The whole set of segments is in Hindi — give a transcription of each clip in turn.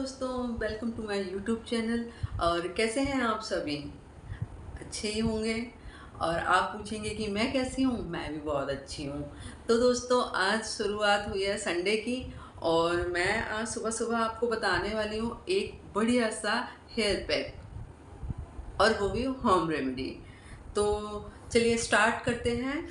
दोस्तों, welcome to my YouTube channel. और कैसे हैं आप सभी? अच्छे ही होंगे। और आप पूछेंगे कि मैं कैसी हूँ? मैं भी बहुत अच्छी हूँ। तो दोस्तों, आज शुरुआत हुई है संडे की और मैं आज सुबह-सुबह आपको बताने वाली हूँ एक बढ़िया सा हेयर पैक, और वो भी होम रेमेडी। तो चलिए स्टार्ट करते हैं।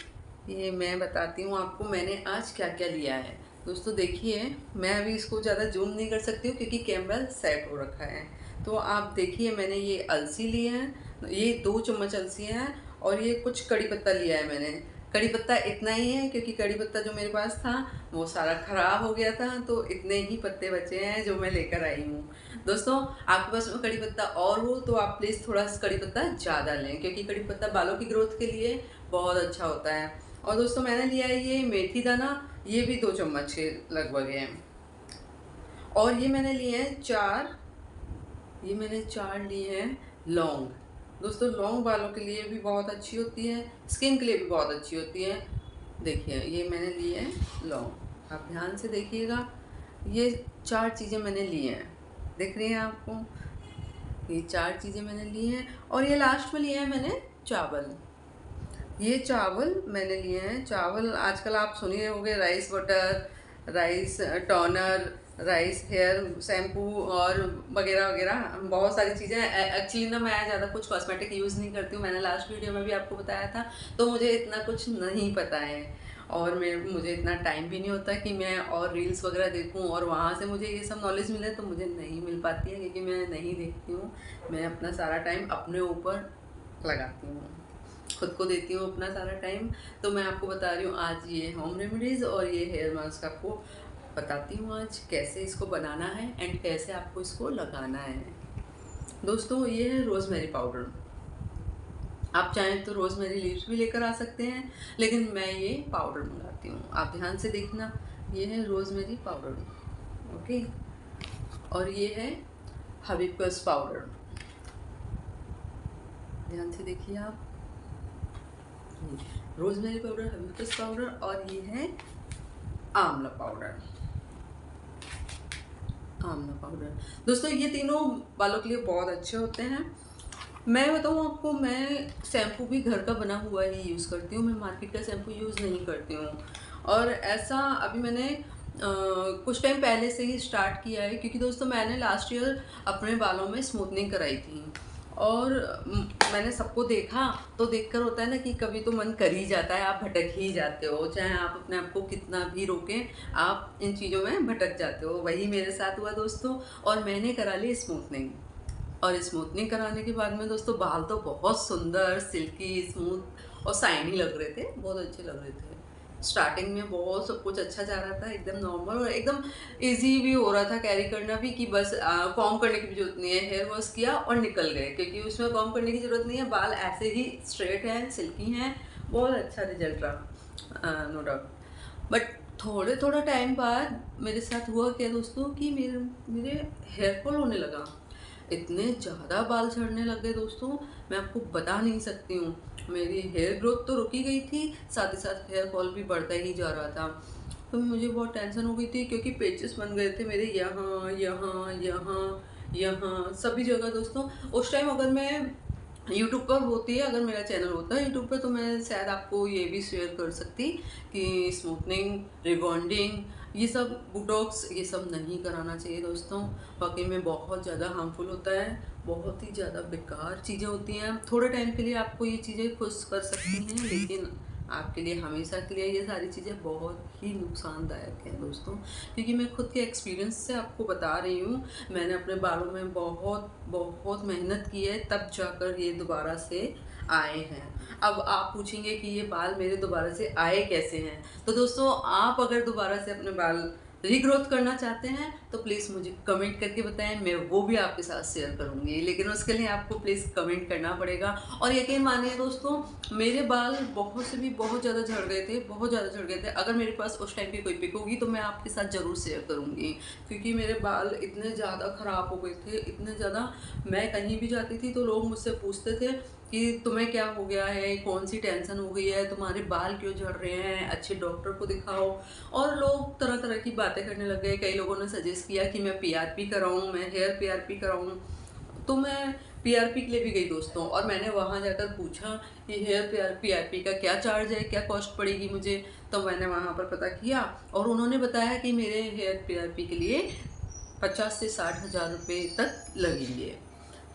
ये मैं बताती हूँ आपको मैंने आज क्या-क्या लिया है। दोस्तों देखिए, मैं अभी इसको ज़्यादा ज़ूम नहीं कर सकती हूँ क्योंकि कैमरा सेट हो रखा है। तो आप देखिए, मैंने ये अलसी लिए हैं, ये 2 चम्मच अलसी हैं और ये कुछ कड़ी पत्ता लिया है मैंने। कड़ी पत्ता इतना ही है क्योंकि कड़ी पत्ता जो मेरे पास था वो सारा ख़राब हो गया था, तो इतने ही पत्ते बचे हैं जो मैं लेकर आई हूँ। दोस्तों, आपके पास में कड़ी पत्ता और हो तो आप प्लीज़ थोड़ा सा कड़ी पत्ता ज़्यादा लें क्योंकि कड़ी पत्ता बालों की ग्रोथ के लिए बहुत अच्छा होता है। और दोस्तों, मैंने लिया है ये मेथी दाना, ये भी 2 चम्मच के लगभग है। और ये मैंने लिए हैं 4 लिए हैं लौंग। दोस्तों, लौंग बालों के लिए भी बहुत अच्छी होती है, स्किन के लिए भी बहुत अच्छी होती है। देखिए, ये मैंने लिए हैं लौंग, आप ध्यान से देखिएगा। ये 4 चीज़ें मैंने ली हैं, दिख रही हैं आपको? ये 4 चीज़ें मैंने ली हैं। और ये लास्ट में लिए हैं मैंने चावल। ये चावल मैंने लिए हैं। चावल आजकल आप सुन ही रहे होंगे, rice water, rice toner, rice hair shampoo और वगैरह वगैरह बहुत सारी चीज़ें। एक्चुअली ना मैं ज़्यादा कुछ कॉस्मेटिक यूज़ नहीं करती हूँ, मैंने लास्ट वीडियो में भी आपको बताया था, तो मुझे इतना कुछ नहीं पता है। और मुझे इतना टाइम भी नहीं होता कि मैं और रील्स वगैरह देखूं और वहाँ से मुझे ये सब नॉलेज मिले, तो मुझे नहीं मिल पाती है क्योंकि मैं नहीं देखती हूँ। मैं अपना सारा टाइम अपने ऊपर लगाती हूँ, खुद को देती हूँ अपना सारा टाइम। तो मैं आपको बता रही हूँ आज ये होम रेमेडीज़ और ये हेयर मास्क आपको बताती हूँ आज कैसे इसको बनाना है एंड कैसे आपको इसको लगाना है। दोस्तों, ये है रोज़मेरी पाउडर। आप चाहें तो रोज़मेरी लीव्स भी लेकर आ सकते हैं, लेकिन मैं ये पाउडर मंगाती हूँ। आप ध्यान से देखना, ये है रोज़मेरी पाउडर, ओके। और ये है हिबिस्कस पाउडर, ध्यान से देखिए आप। रोज़मेरी पाउडर, हिबिस्कस पाउडर और ये है आंवला पाउडर। आंवला पाउडर दोस्तों, ये तीनों बालों के लिए बहुत अच्छे होते हैं। मैं बताऊँ आपको, मैं शैम्पू भी घर का बना हुआ ही यूज़ करती हूँ, मैं मार्केट का शैम्पू यूज़ नहीं करती हूँ। और ऐसा अभी मैंने कुछ टाइम पहले से ही स्टार्ट किया है क्योंकि दोस्तों, मैंने लास्ट ईयर अपने बालों में स्मूथनिंग कराई थी। और मैंने सबको देखा, तो देखकर होता है ना कि कभी तो मन कर ही जाता है, आप भटक ही जाते हो, चाहे आप अपने आप को कितना भी रोकें, आप इन चीज़ों में भटक जाते हो। वही मेरे साथ हुआ दोस्तों, और मैंने करा ली स्मूथनिंग। और स्मूथनिंग कराने के बाद में दोस्तों, बाल तो बहुत सुंदर, सिल्की, स्मूथ और शाइनी लग रहे थे, बहुत अच्छे लग रहे थे। स्टार्टिंग में बहुत सब कुछ अच्छा जा रहा था, एकदम नॉर्मल और एकदम ईज़ी भी हो रहा था कैरी करना भी, कि बस कॉम्ब करने की भी ज़रूरत नहीं है, हेयर वॉश किया और निकल गए क्योंकि उसमें कॉम्ब करने की ज़रूरत नहीं है, बाल ऐसे ही स्ट्रेट हैं, सिल्की हैं, बहुत अच्छा रिजल्ट रहा, नो डाउट। बट थोड़ा टाइम बाद मेरे साथ हुआ क्या दोस्तों कि मेरे हेयर फॉल होने लगा। इतने ज़्यादा बाल झड़ने लग गए दोस्तों, मैं आपको बता नहीं सकती हूँ। मेरी हेयर ग्रोथ तो रुकी गई थी, साथ ही साथ हेयर फॉल भी बढ़ता ही जा रहा था। तो मुझे बहुत टेंशन हो गई थी क्योंकि पेचेस बन गए थे मेरे यहाँ यहाँ यहाँ यहाँ सभी जगह दोस्तों। उस टाइम अगर मैं यूट्यूब पर होती है, अगर मेरा चैनल होता है यूट्यूब पे, तो मैं शायद आपको ये भी शेयर कर सकती कि स्मूथनिंग, रिबॉन्डिंग, ये सब बोटॉक्स, ये सब नहीं कराना चाहिए दोस्तों। वाकई में बहुत ज़्यादा हार्मफुल होता है, बहुत ही ज़्यादा बेकार चीज़ें होती हैं। थोड़े टाइम के लिए आपको ये चीज़ें खुश कर सकती हैं, लेकिन आपके लिए हमेशा के लिए ये सारी चीज़ें बहुत ही नुकसानदायक हैं दोस्तों। क्योंकि मैं खुद के एक्सपीरियंस से आपको बता रही हूँ, मैंने अपने बालों में बहुत बहुत मेहनत की है, तब जाकर ये दोबारा से आए हैं। अब आप पूछेंगे कि ये बाल मेरे दोबारा से आए कैसे हैं? तो दोस्तों, आप अगर दोबारा से अपने बाल रीग्रोथ करना चाहते हैं तो प्लीज़ मुझे कमेंट करके बताएं, मैं वो भी आपके साथ शेयर करूँगी, लेकिन उसके लिए आपको प्लीज़ कमेंट करना पड़ेगा। और यकीन मानिए दोस्तों, मेरे बाल बहुत से भी बहुत ज़्यादा झड़ गए थे, बहुत ज़्यादा झड़ गए थे। अगर मेरे पास उस टाइम की कोई पिक होगी तो मैं आपके साथ ज़रूर शेयर करूँगी, क्योंकि मेरे बाल इतने ज़्यादा ख़राब हो गए थे, इतने ज़्यादा। मैं कहीं भी जाती थी तो लोग मुझसे पूछते थे कि तुम्हें क्या हो गया है, कौन सी टेंशन हो गई है, तुम्हारे बाल क्यों झड़ रहे हैं, अच्छे डॉक्टर को दिखाओ। और लोग तरह तरह की बातें करने लग गए। कई लोगों ने सजेस्ट किया कि मैं पीआरपी कराऊं, मैं हेयर पीआरपी कराऊं। तो मैं पीआरपी के लिए भी गई दोस्तों, और मैंने वहाँ जाकर पूछा कि हेयर पीआरपी का क्या चार्ज है, क्या कॉस्ट पड़ेगी मुझे। तो मैंने वहाँ पर पता किया और उन्होंने बताया कि मेरे हेयर पीआरपी के लिए 50 से 60 हज़ार रुपये तक लगेंगे,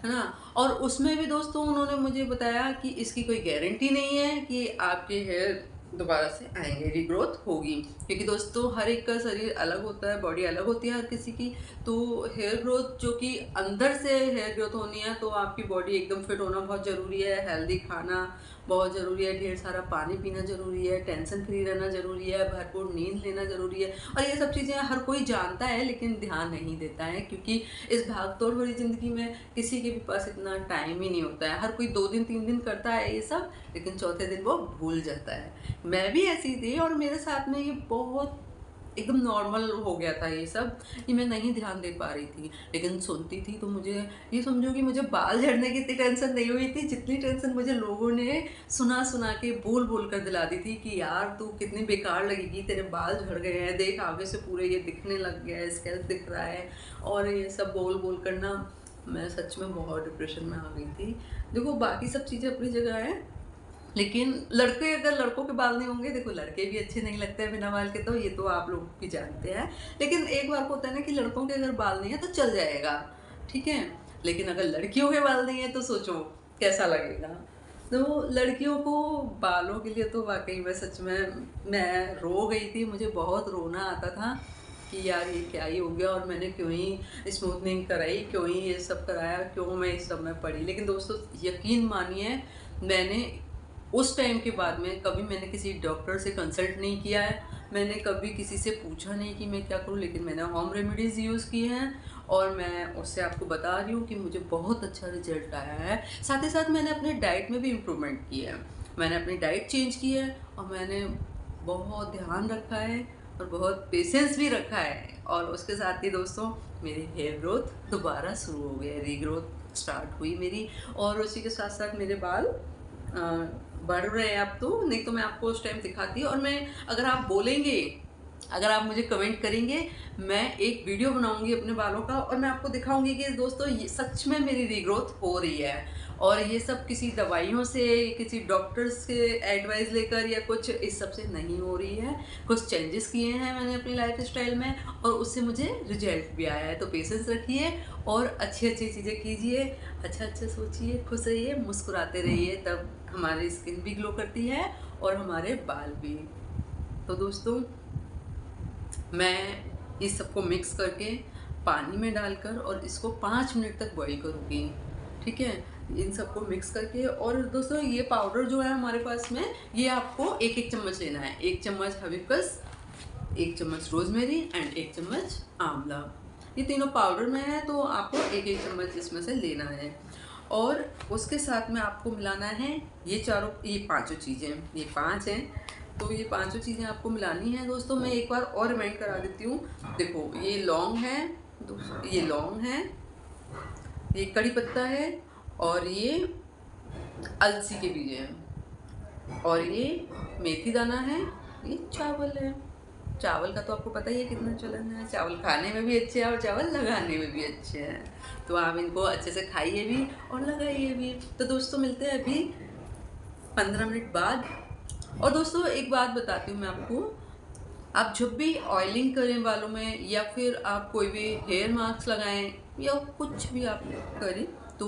है ना। और उसमें भी दोस्तों उन्होंने मुझे बताया कि इसकी कोई गारंटी नहीं है कि आपके हेयर दोबारा से आएंगे, रीग्रोथ होगी, क्योंकि दोस्तों हर एक का शरीर अलग होता है, बॉडी अलग होती है हर किसी की। तो हेयर ग्रोथ जो कि अंदर से हेयर ग्रोथ होनी है, तो आपकी बॉडी एकदम फिट होना बहुत ज़रूरी है, हेल्दी खाना बहुत ज़रूरी है, ढेर सारा पानी पीना ज़रूरी है, टेंशन फ्री रहना ज़रूरी है, भरपूर नींद लेना ज़रूरी है। और ये सब चीज़ें हर कोई जानता है लेकिन ध्यान नहीं देता है, क्योंकि इस भागदौड़ भरी ज़िंदगी में किसी के भी पास इतना टाइम ही नहीं होता है। हर कोई 2 दिन 3 दिन करता है ये सब, लेकिन चौथे दिन वो भूल जाता है। मैं भी ऐसी थी और मेरे साथ में ये बहुत एकदम नॉर्मल हो गया था ये सब, कि मैं नहीं ध्यान दे पा रही थी। लेकिन सुनती थी तो मुझे ये समझो कि मुझे बाल झड़ने की इतनी टेंशन नहीं हुई थी जितनी टेंशन मुझे लोगों ने सुना सुना के बोल बोल कर दिला दी थी कि यार तू कितनी बेकार लगेगी, तेरे बाल झड़ गए हैं, देख आगे से पूरे ये दिखने लग गया है, स्कैल्प दिख रहा है, और ये सब बोल बोल कर ना मैं सच में बहुत डिप्रेशन में आ गई थी। देखो बाकी सब चीज़ें अपनी जगह है, लेकिन लड़के अगर लड़कों के बाल नहीं होंगे, देखो लड़के भी अच्छे नहीं लगते हैं बिना बाल के, तो ये तो आप लोग भी जानते हैं। लेकिन एक बार को होता है ना कि लड़कों के अगर बाल नहीं है तो चल जाएगा, ठीक है, लेकिन अगर लड़कियों के बाल नहीं है तो सोचो कैसा लगेगा। तो लड़कियों को बालों के लिए तो वाकई में सच में मैं रो गई थी, मुझे बहुत रोना आता था कि यार ये क्या ही हो गया, और मैंने क्यों ही स्मूथनिंग कराई, क्यों ही ये सब कराया, क्यों मैं इस सब में पड़ी। लेकिन दोस्तों यकीन मानिए, मैंने उस टाइम के बाद में कभी मैंने किसी डॉक्टर से कंसल्ट नहीं किया है, मैंने कभी किसी से पूछा नहीं कि मैं क्या करूं, लेकिन मैंने होम रेमेडीज़ यूज़ की हैं और मैं उससे आपको बता रही हूँ कि मुझे बहुत अच्छा रिजल्ट आया है। साथ ही साथ मैंने अपने डाइट में भी इम्प्रूवमेंट की है, मैंने अपनी डाइट चेंज की है, और मैंने बहुत ध्यान रखा है और बहुत पेशेंस भी रखा है। और उसके साथ ही दोस्तों मेरी हेयर ग्रोथ दोबारा शुरू हो गई, रीग्रोथ स्टार्ट हुई मेरी, और उसी के साथ साथ मेरे बाल बढ़ रहे हैं अब तो, नहीं तो मैं आपको उस टाइम दिखाती। और मैं, अगर आप बोलेंगे, अगर आप मुझे कमेंट करेंगे, मैं एक वीडियो बनाऊंगी अपने बालों का और मैं आपको दिखाऊंगी कि दोस्तों ये सच में मेरी रीग्रोथ हो रही है। और ये सब किसी दवाइयों से, किसी डॉक्टर्स के एडवाइस लेकर या कुछ इस सब से नहीं हो रही है। कुछ चेंजेस किए हैं मैंने अपनी लाइफ स्टाइल में और उससे मुझे रिजल्ट भी आया है। तो पेशेंस रखिए और अच्छी अच्छी चीज़ें कीजिए, अच्छा अच्छा सोचिए, खुश रहिए, मुस्कुराते रहिए, तब हमारी स्किन भी ग्लो करती है और हमारे बाल भी। तो दोस्तों मैं इस सबको मिक्स करके पानी में डालकर और इसको 5 मिनट तक बॉईल करूँगी, ठीक है, इन सबको मिक्स करके। और दोस्तों ये पाउडर जो है हमारे पास में, ये आपको 1-1 चम्मच लेना है। 1 चम्मच हिबिस्कस, 1 चम्मच रोजमेरी एंड 1 चम्मच आंवला, ये तीनों पाउडर में है, तो आपको 1-1 चम्मच इसमें से लेना है। और उसके साथ में आपको मिलाना है ये पांचों चीज़ें, ये 5 हैं, तो ये पांचों चीज़ें आपको मिलानी है। दोस्तों मैं एक बार और रिमाइंड करा देती हूँ, देखो ये लौंग है, ये लौंग है, ये कड़ी पत्ता है, और ये अलसी के बीज हैं, और ये मेथी दाना है, ये चावल है। चावल का तो आपको पता ही है कितना चलन है, चावल खाने में भी अच्छे हैं और चावल लगाने में भी अच्छे हैं, तो आप इनको अच्छे से खाइए भी और लगाइए भी। तो दोस्तों मिलते हैं अभी 15 मिनट बाद। और दोस्तों एक बात बताती हूँ मैं आपको, आप जब भी ऑयलिंग करें बालों में, या फिर आप कोई भी हेयर मास्क लगाएं या कुछ भी आप करें, तो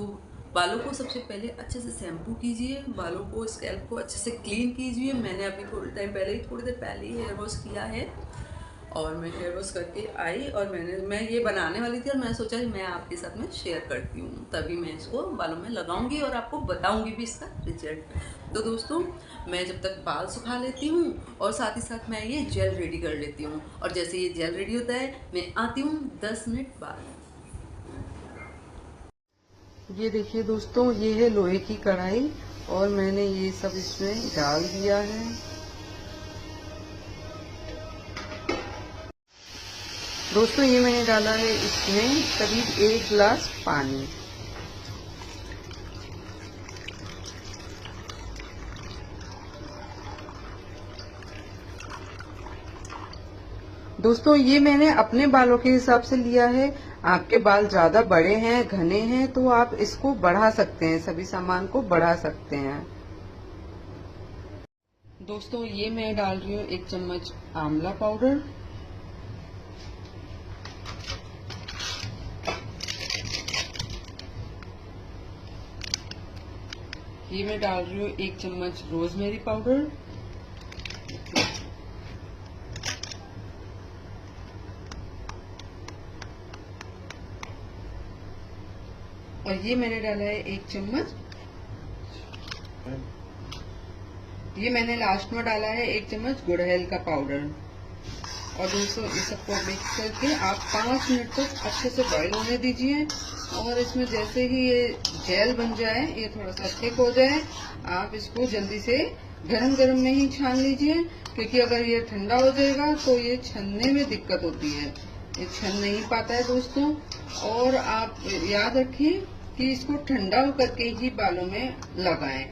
बालों को सबसे पहले अच्छे से शैम्पू कीजिए, बालों को, स्कैल्प को अच्छे से क्लीन कीजिए। मैंने अभी थोड़ी देर पहले ही हेयर वॉश किया है, और मैं हेयर वॉश करके आई और मैं ये बनाने वाली थी और मैं सोचा कि मैं आपके साथ में शेयर करती हूँ, तभी मैं इसको बालों में लगाऊंगी और आपको बताऊंगी भी इसका रिजल्ट। तो दोस्तों मैं जब तक बाल सुखा लेती हूँ और साथ ही साथ मैं ये जेल रेडी कर लेती हूँ, और जैसे ये जेल रेडी होता है मैं आती हूँ 10 मिनट बाद। ये देखिए दोस्तों, ये है लोहे की कढ़ाई और मैंने ये सब इसमें डाल दिया है। दोस्तों ये मैंने डाला है इसमें करीब 1 गिलास पानी। दोस्तों ये मैंने अपने बालों के हिसाब से लिया है। आपके बाल ज्यादा बड़े हैं, घने हैं, तो आप इसको बढ़ा सकते हैं, सभी सामान को बढ़ा सकते हैं। दोस्तों ये मैं डाल रही हूँ 1 चम्मच आंवला पाउडर, ये मैं डाल रही हूँ 1 चम्मच रोजमेरी पाउडर, और ये मैंने डाला है 1 चम्मच, ये मैंने लास्ट में डाला है 1 चम्मच गुड़हल का पाउडर। और दोस्तों इस सबको मिक्स करके आप 5 मिनट तक अच्छे से बॉईल होने दीजिए। और इसमें जैसे ही ये जेल बन जाए, ये थोड़ा सा थिक हो जाए, आप इसको जल्दी से गरम गरम में ही छान लीजिए, क्योंकि अगर ये ठंडा हो जाएगा तो ये छनने में दिक्कत होती है, ये छन नहीं पाता है दोस्तों। और आप याद रखिए कि इसको ठंडा होकर के ही बालों में लगाएं।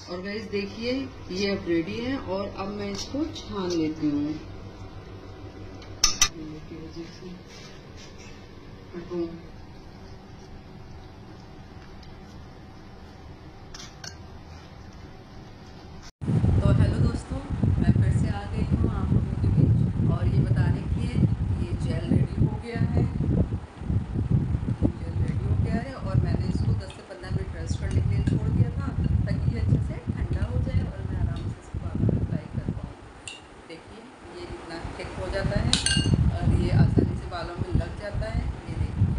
और गाइस देखिए ये अब रेडी है, और अब मैं इसको छान लेती हूँ। तो हेलो दोस्तों, मैं फिर से आ गई हूँ आप लोगों के बीच, और ये बताने के लिए ये जेल रेडी हो गया है। जेल रेडी हो गया है और मैंने इसको 10 से 15 मिनट रेस्ट करने के लिए छोड़ दिया था, ताकि ये अच्छे से ठंडा हो जाए और मैं आराम से इसको बालों में अप्लाई कर पाऊँ। देखिए ये इतना थिक हो जाता है और ये आसानी से बालों में लग जाता है। ये देखिए,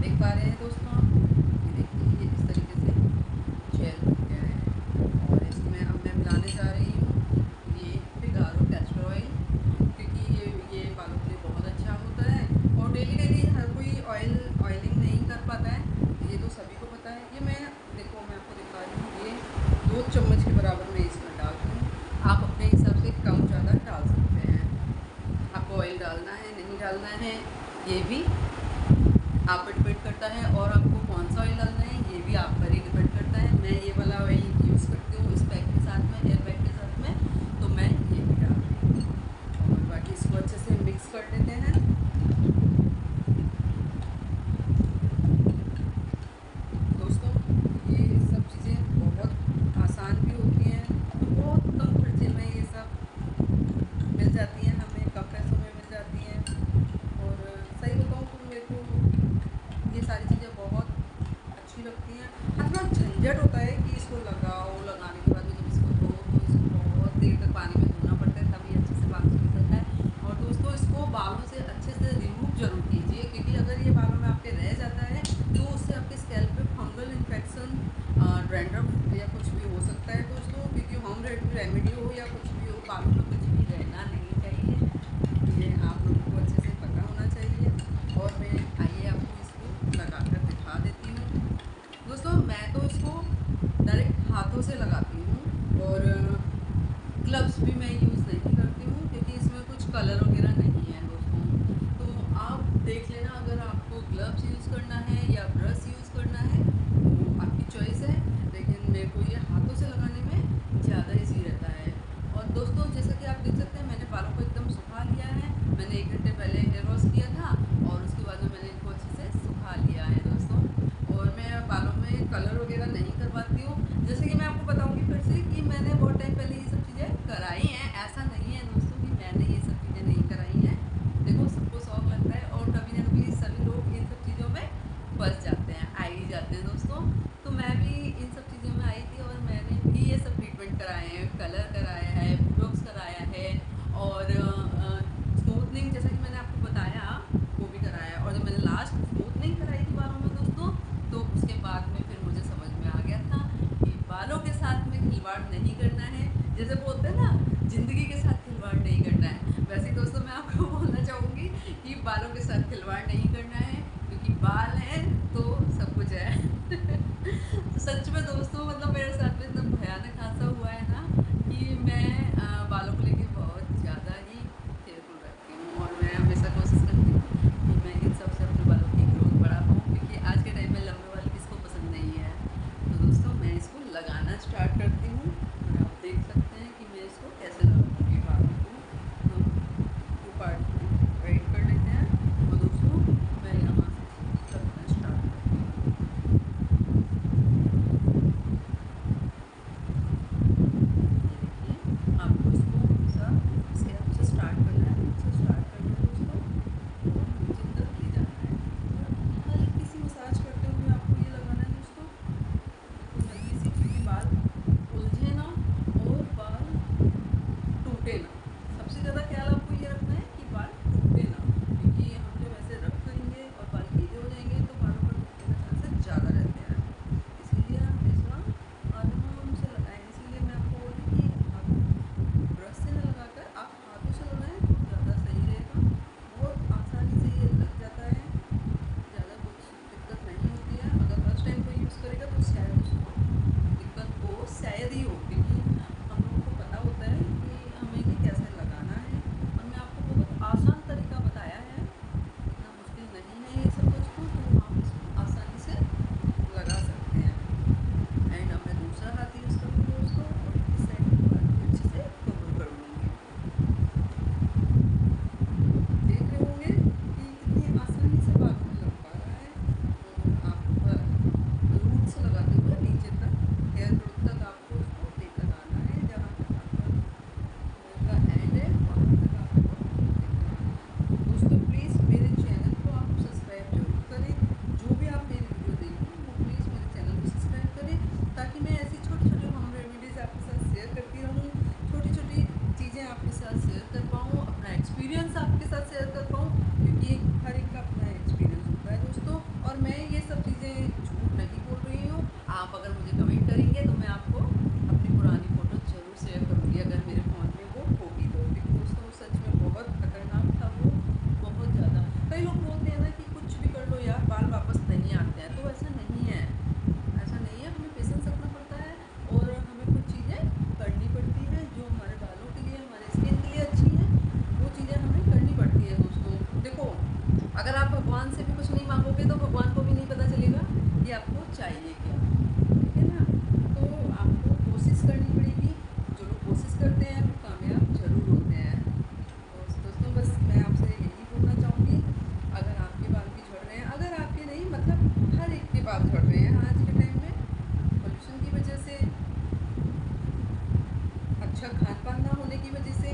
देख पा रहे हैं दोस्तों आप, ये देखिए ये इस तरीके से जेल हो गया है। और इसमें अब मैं मिलाने जा रही हूँ ये फिगारो कैस्टर ऑयल, क्योंकि ये बालों के लिए बहुत अच्छा होता है। और डेली हर कोई ऑयलिंग नहीं कर पाता है, ये तो सभी को पता है। ये मैं देखो, मैं आपको दिखा रही हूँ, ये 2 चम्मच के बराबर मैं इसमें डाल रही हूँ। आप अपने हिसाब से कम ज़्यादा डाल सकते हैं। आपको ऑयल डालना है नहीं डालना है ये भी आप पर डिपेंड करता है, और आपको कौन सा ऑयल डालना है ये भी आप पर ही डिपेंड करता है। मैं ये वाला ऑयल यूज़ करती हूँ इस पैक के साथ में, हेयर पैक के साथ में, तो मैं ये भी डाल रही हूँ। और बाकी इसको अच्छे से मिक्स कर लेते हैं। दोस्तों ये सब चीज़ें बहुत आसान भी होती हैं, बहुत कम खर्चे में ये सब मिल जाती हैं, हमें कम पैसों में मिल जाती हैं। और सही बताऊँ तो मेरे को ये सारी चीज़ें बहुत अच्छी लगती हैं। हाँ, थोड़ा झंझट होता है कि इसको लगाओ, लगाने के बाद में जब इसको धो तो इसको बहुत देर तक पानी में धोना पड़ता है, तभी अच्छे से बाल से निकलता है। और दोस्तों इसको बालों से अच्छे से रिमूव जरूर कीजिए, क्योंकि अगर ये बालों में आपके रह जाता है तो उससे आपके स्कैल्प पे फंगल इन्फेक्शन, डैंड्रफ या कुछ भी हो सकता है दोस्तों। क्योंकि होम रेमेडी हो या कुछ भी हो, बालों में कुछ भी रहना नहीं चाहिए, ये आप लोगों को अच्छे से पता होना चाहिए। और मैं आइए आपको इसको लगा कर दिखा देती हूँ। दोस्तों मैं तो इसको डायरेक्ट हाथों से लगाती हूँ, और ग्लव्स भी मैं यूज़ नहीं करती हूँ, क्योंकि इसमें कुछ कलर वगैरह नहीं है दोस्तों। तो आप देख लेना, अगर आपको ग्लव्स यूज़ करना है या ब्रश यूज़ करना है तो आपकी चॉइस है, लेकिन मेरे को ये हाथों से लगाने में ज़्यादा ईजी रहता है। और दोस्तों जैसा कि आप देख सकते हैं, मैंने बालों को एकदम सुखा लिया है। मैंने 1 घंटे पहले हेयर वॉश किया था, और उसके बाद में मैंने इनको अच्छे से सुखा लिया है दोस्तों। और मैं बालों में कलर वगैरह नहीं करवाती हूँ, जैसे कि मैं आपको बताऊँगी फिर से कि मैंने बहुत टाइम पहले ये सब चीज़ें कराई हैं। ऐसा नहीं है दोस्तों कि मैंने ये सब चीज़ें नहीं कराई हैं। देखो सबको शौक लगता है, और कभी ना कभी सभी लोग इन सब चीज़ों में फंस जाते हैं, आ ही जाते हैं दोस्तों। तो मैं भी इन सब चीज़ों में आई थी, और मैंने भी ये सब ट्रीटमेंट कराए हैं, कलर कराया है, ब्रोक्स कराया है, और स्मूथनिंग जैसा कि मैंने आपको बताया वो भी कराया। और जब मैंने लास्ट स्मूथनिंग कराई थी बालों में दोस्तों, तो उसके बाद में फिर मुझे समझ में आ गया था कि बालों के साथ में खिलवाड़ नहीं करना है। जैसे बोलते हैं ना, ज़िंदगी के साथ खिलवाड़ नहीं करना है, वैसे ही दोस्तों मैं आपको बोलना चाहूँगी कि बालों के साथ खिलवाड़ नहीं करना है, क्योंकि बाल हैं तो सब कुछ है। तो सच में दोस्तों, मतलब मेरे साथ में इतना भयानक हादसा हुआ है ना, कि मैं बालों को लेके बहुत ज़्यादा ही केयरफुल रखती हूँ। और मैं हमेशा कोशिश करती हूँ कि मैं इन सब से अपने बालों की ग्रोथ बढ़ा पाऊँ, क्योंकि आज के टाइम में लंबे की वजह से,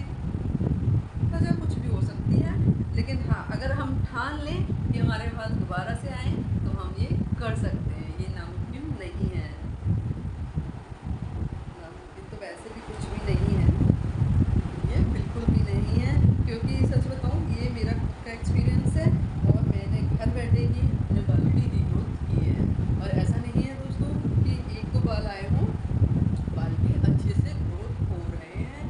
वजह कुछ भी हो सकती है, लेकिन हाँ अगर हम ठान लें कि हमारे पास दोबारा से आए तो हम ये कर सकते हैं, ये नामुमकिन नहीं है। नामुमकिन तो वैसे भी कुछ भी नहीं है, ये बिल्कुल भी नहीं है, क्योंकि सच बताऊँ ये मेरा खुद का एक्सपीरियंस है और मैंने घर बैठे ही अपने बालों की रीग्रोथ की है। और ऐसा नहीं है दोस्तों कि एक दो बाल आए हों, बाल भी अच्छे से ग्रोथ हो रहे हैं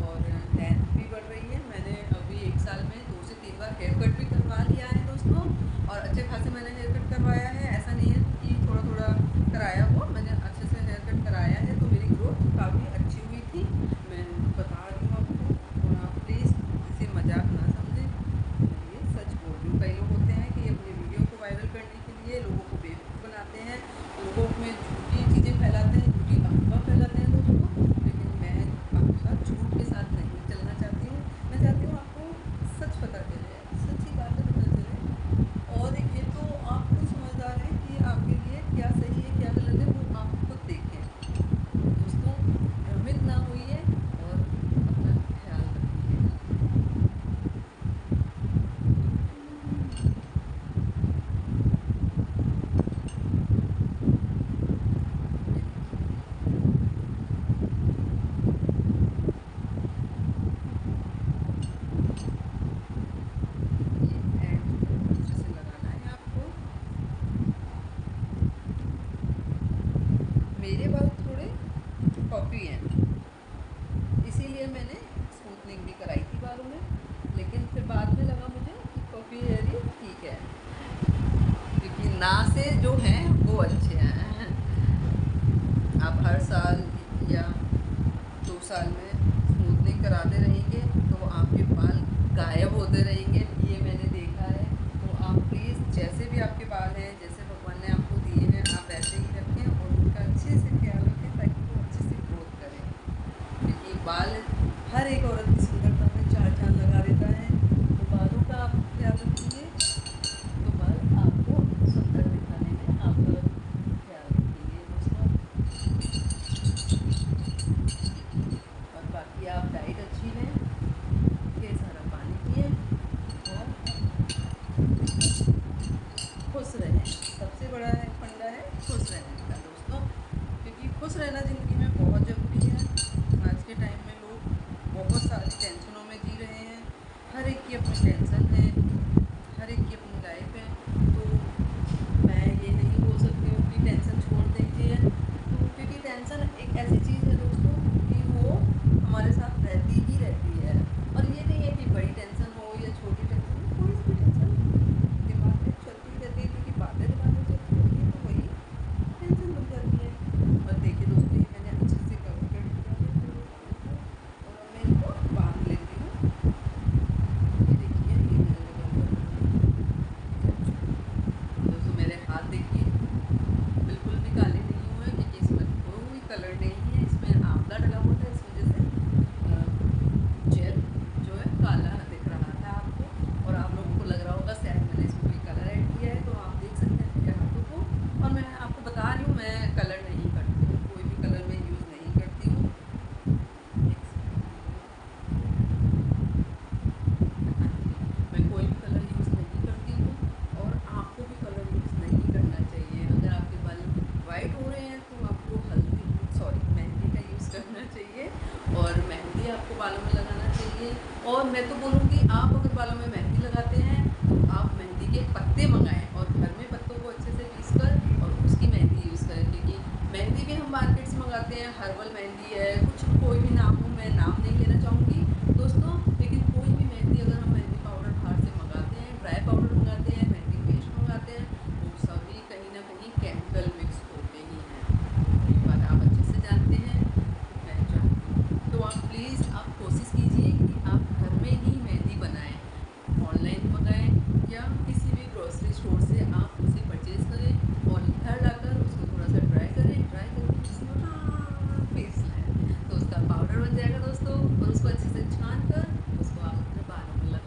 और लेंथ भी बढ़ रही है। मैंने अभी 1 साल में 2 से 3 बार हेयर कट भी करवा लिया है दोस्तों, और अच्छे खासे मैंने हेयर कट करवाया है। ऐसा नहीं है कि थोड़ा थोड़ा कराया हो, मैंने अच्छे से हेयर कट कराया है, तो मेरी ग्रोथ काफ़ी अच्छी हुई थी। मैं बता रही हूँ आपको, और आप प्लीज़ इसे मजाक ना समझें, मैं ये सच बोल रही हूँ। कई लोग होते हैं कि अपनी वीडियो को वायरल करने के लिए लोगों को बेवकूफ़ बनाते हैं, लोगों में झूठी चीज़ें फैलाते हैं, झूठी अफवाह फैलाते हैं दोस्तों, लेकिन मैं आपके साथ झूठ के साथ नहीं चलना चाहती हूँ। मैं चाहती हूँ आपको सच पता चले, सच्ची बातें पता चले, और देखिए तो आप खुद समझदार हैं कि आपके लिए क्या सही है क्या गलत है, वो आप खुद देखें। दोस्तों भ्रमित ना होइए और अपना ख्याल रखिए। ये देखिए, ये एंड अच्छे से लगाना है आपको। मेरे बाल थोड़े पफी हैं, इसीलिए मैंने स्मूथनिंग भी कराई थी बालों में, लेकिन फिर बाद में लगा मुझे कि पफी हेयर ही ठीक है, क्योंकि ना से जो हैं वो अच्छे हैं। आप हर साल या 2 साल में स्मूथनिंग कराते रहेंगे तो आपके बाल गायब होते रहेंगे, ये मैंने देखा है। तो आप प्लीज़ जैसे भी आपके बाल हैं, जैसे भगवान ने आपको दिए हैं, आप वैसे ही रखें और उनका अच्छे से ख्याल रखें ताकि वो अच्छे से ग्रोथ करें, क्योंकि बाल हर एक औरत की सुंदरता में 4 चाँद लगा देता है। तो बालों का आप ख्याल रखिए, तो बाल आपको सुंदर दिखाने में आपका ख्याल रखेंगे दोस्तों। और बाकी आप डाइट अच्छी लें, ढेर सारा पानी पिएं और खुश रहें। सबसे बड़ा है फंडा है खुश रहने का दोस्तों, क्योंकि खुश रहना ज़िंदगी में बहुत ज़रूरी है। आज के टाइम में लोग बहुत सारी टेंशनों में जी रहे हैं, हर एक की अपनी टेंशन है, हर एक की अपनी लाइफ है। तो मैं ये नहीं बोल सकती हूँ कि टेंशन छोड़ दीजिए, तो क्योंकि टेंशन एक ऐसी चीज़ है दोस्तों कि वो हमारे साथ रहती ही रहती है। और ये नहीं है कि बड़ी टेंशन हो या छोटी टेंशन हो, कोई सी भी टेंशन दिमाग में चलती ही रहती है, क्योंकि बातें दिमाग में चलती रहती है तो वही टेंशन बन जाती है। और देखिए दोस्तों, ये मैंने अच्छे से कवर कर दिया है पूरे बालों को, और अब मैं इनको बांध लेती हूँ। ये देखिए, ये मैंने लगा दिया। दोस्तों मेरे हाथ देखिए बिल्कुल भी काले नहीं हुए, क्योंकि इसमें कोई कलर नहीं है, इसमें आंवला डला हुआ था, इस वजह से जेल जो है काला दिख रहा था आपको, और आप लोगों को लग रहा होगा शायद मैंने इसमें कोई कलर ऐड किया है। तो आप देख सकते हैं मेरे हाथों को, और मैं आपको बता रही हूँ मैं कलर नहीं करती हूँ, कोई भी कलर मैं यूज़ नहीं करती हूँ। एक मैं कोई भी कलर यूज़ नहीं करती हूँ, और आपको भी कलर यूज़ नहीं करना चाहिए। अगर आपके बाल वाइट हो रहे हैं तो आपको मेहंदी का यूज़ करना चाहिए, और मेहंदी आपको बालों में लगाना चाहिए। और मैं तो बोलूँगी आप अगर बालों में मेहंदी लगाते हैं तो आप मेहंदी के पत्ते मंगाएं और घर में पत्तों को अच्छे से पीस कर और उसकी मेहंदी यूज़ करें, क्योंकि मेहंदी भी हम मार्केट से मंगाते हैं, हर्बल मेहंदी है, कुछ कोई भी नाम हो, मैं नाम नहीं लेना चाहूँगी दोस्तों, लेकिन कोई भी मेहंदी अगर हम मेहंदी पाउडर बाहर से मंगाते हैं, ड्राई पाउडर मंगाते हैं, मेहंदी पेस्ट मंगाते हैं, वो सभी कहीं ना कहीं केमिकल मिक्स होते ही हैं। ये बात आप अच्छे से जानते हैं, मैं जानती हूँ। तो आप प्लीज़ आप कोशिश कीजिए कि आप घर में ही मेहंदी बनाएं, ऑनलाइन मंगाएं या किसी भी ग्रोसरी स्टोर से आप उसे परचेज़ करें और घर लाकर उसको थोड़ा सा ड्राई करें, ड्राई करके उसको पीस लें, तो उसका पाउडर बन जाएगा दोस्तों, और उसको अच्छे से छान कर उसको आप अपने बालों में लगा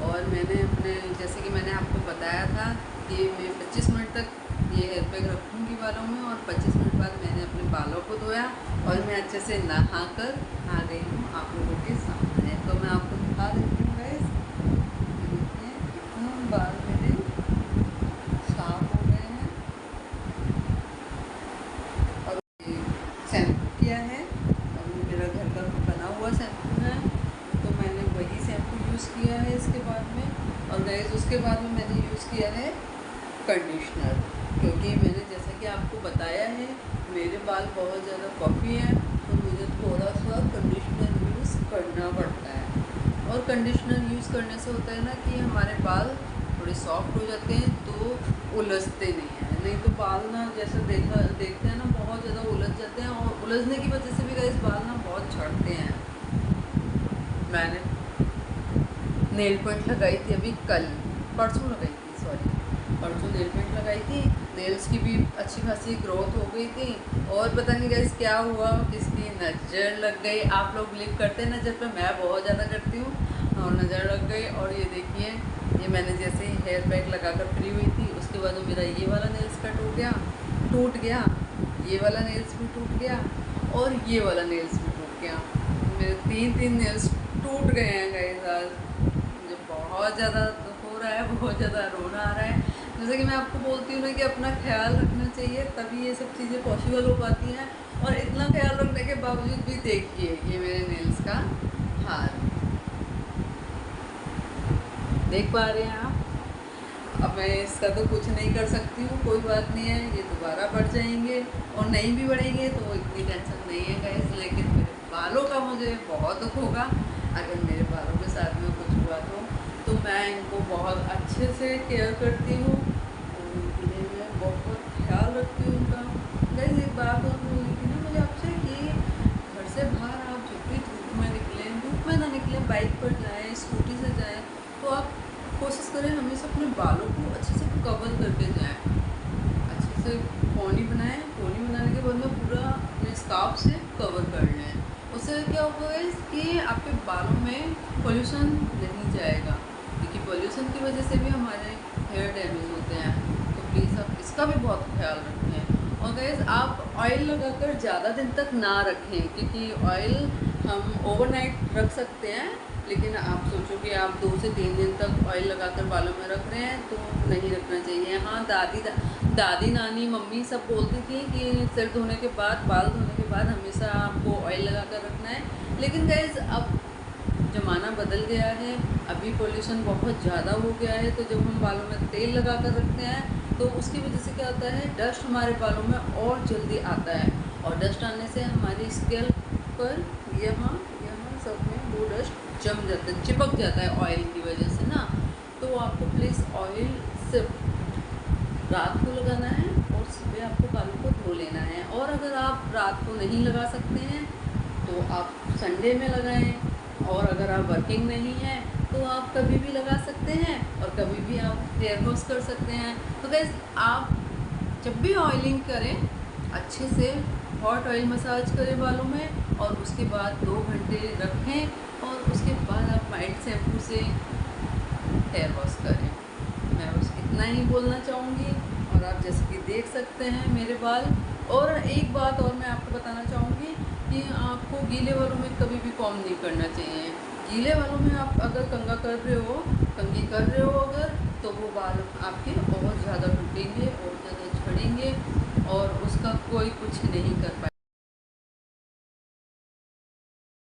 और मैंने अपने, जैसे कि मैंने आपको बताया था कि मैं 25 मिनट तक ये हेयर पैक रखूँगी बालों में, और 25 मिनट बाद मैंने अपने बालों को धोया और मैं अच्छे से नहा कर आ गई हूँ आप लोगों के सामने। तो मैं आपको दिखा देती हूँ गाइस, देखिए कितने बाल मेरे साफ हो गए हैं। और ये शैम्पू किया है, और मेरा घर का बना हुआ शैम्पू है, तो मैंने वही शैम्पू यूज़ किया है इसके बाद में। और गाइस उसके बाद में मैंने यूज़ किया है कंडीशनर, क्योंकि मैंने जैसा कि आपको बताया है मेरे बाल बहुत ज़्यादा पफी हैं, तो मुझे थोड़ा सा कंडीशनर यूज़ करना पड़ता है। और कंडीशनर यूज़ करने से होता है ना कि हमारे बाल थोड़े सॉफ्ट हो जाते हैं, तो उलझते नहीं हैं। नहीं तो बाल ना, जैसे देखते हैं ना, बहुत ज़्यादा उलझ जाते हैं, और उलझने की वजह से भी गाइस बाल ना बहुत झड़ते हैं। मैंने नेल पेंट लगाई थी अभी परसों लगाई थी, परसों नेल पेंट लगाई थी। नेल्स की भी अच्छी खासी ग्रोथ हो गई थी, और पता नहीं गाइस क्या हुआ, किसकी नज़र लग गई। आप लोग बिलीव करते हैं नज़र पे, मैं बहुत ज़्यादा करती हूँ, और नज़र लग गई। और ये देखिए, ये मैंने जैसे ही हेयर पैक लगाकर फ्री हुई थी, उसके बाद मेरा ये वाला नेल्स कट हो गया, टूट गया, ये वाला नेल्स भी टूट गया, और ये वाला नेल्स भी टूट गया। मेरे तीन नेल्स टूट गए हैं गाइस। आज मुझे बहुत ज़्यादा हो रहा है, बहुत ज़्यादा रोना आ रहा है। जैसे कि मैं आपको बोलती हूँ ना कि अपना ख्याल रखना चाहिए, तभी ये सब चीज़ें पॉसिबल हो पाती हैं। और इतना ख्याल रखने के बावजूद भी देखिए ये मेरे नेल्स का हाल, देख पा रहे हैं आप। अब मैं इसका तो कुछ नहीं कर सकती हूँ, कोई बात नहीं है, ये दोबारा बढ़ जाएंगे, और नहीं भी बढ़ेंगे तो इतनी टेंशन नहीं है गाइस। लेकिन मेरे बालों का मुझे बहुत दुख होगा अगर मेरे बालों के साथ में कुछ हुआ तो मैं इनको बहुत अच्छे से केयर करती हूँ, और उनके लिए मैं बहुत ख्याल रखती हूँ उनका। गाइस एक बात और बोलनी थी ना मुझे आपसे, कि घर से बाहर आप जब भी धूप में निकलें, धूप में ना निकलें, बाइक पर जाएँ, स्कूटी से जाएँ, तो आप कोशिश करें हमेशा अपने बालों को अच्छे से कवर करके जाएं, अच्छे से पोनी बनाएं। पोनी बनाने के बाद में पूरा अपने स्कार्फ से कवर कर लें। उससे क्या होगा कि आपके बालों में पोल्यूशन नहीं जाएगा, क्योंकि पोल्यूशन की वजह से भी हमारे हेयर डैमेज होते हैं। तो प्लीज़ आप इसका भी बहुत ख्याल रखें। और गाइस आप ऑयल लगाकर ज़्यादा दिन तक ना रखें, क्योंकि ऑयल हम ओवरनाइट रख सकते हैं, लेकिन आप सोचो कि आप 2 से 3 दिन तक ऑयल लगाकर बालों में रख रहे हैं, तो नहीं रखना चाहिए। हाँ, दादी नानी मम्मी सब बोलती थी कि सिर धोने के बाद, बाल धोने के बाद हमेशा आपको ऑयल लगाकर रखना है। लेकिन गाइस अब ज़माना बदल गया है, अभी पोल्यूशन बहुत ज़्यादा हो गया है, तो जब हम बालों में तेल लगा कर रखते हैं तो उसकी वजह से क्या होता है, डस्ट हमारे बालों में और जल्दी आता है, और डस्ट आने से हमारी स्कैल्प पर यहाँ सब में वो डस्ट जम जाता है, चिपक जाता है ऑयल की वजह से ना। तो आपको प्लीज़ ऑयल सिर्फ रात को लगाना है, और सुबह आपको बालों को धो लेना है। और अगर आप रात को नहीं लगा सकते हैं तो आप संडे में लगाएं, और अगर आप वर्किंग नहीं हैं तो आप कभी भी लगा सकते हैं, और कभी भी आप हेयर वॉश कर सकते हैं। तो गाइस आप जब भी ऑयलिंग करें, अच्छे से हॉट ऑयल मसाज करें बालों में, और उसके बाद 2 घंटे रखें, और उसके बाद आप माइल्ड शैम्पू से हेयर वॉश करें। मैं बस इतना ही बोलना चाहूँगी। और आप जैसे कि देख सकते हैं मेरे बाल। और एक बात और मैं आपको बताना चाहूँगी कि आपको गीले बालों में कभी भी कॉम्ब नहीं करना चाहिए। गीले बालों में आप अगर कंघी कर रहे हो अगर, तो वो बाल आपके और ज़्यादा टूटेंगे और ज़्यादा झड़ेंगे, और उसका कोई कुछ नहीं कर पाएगा।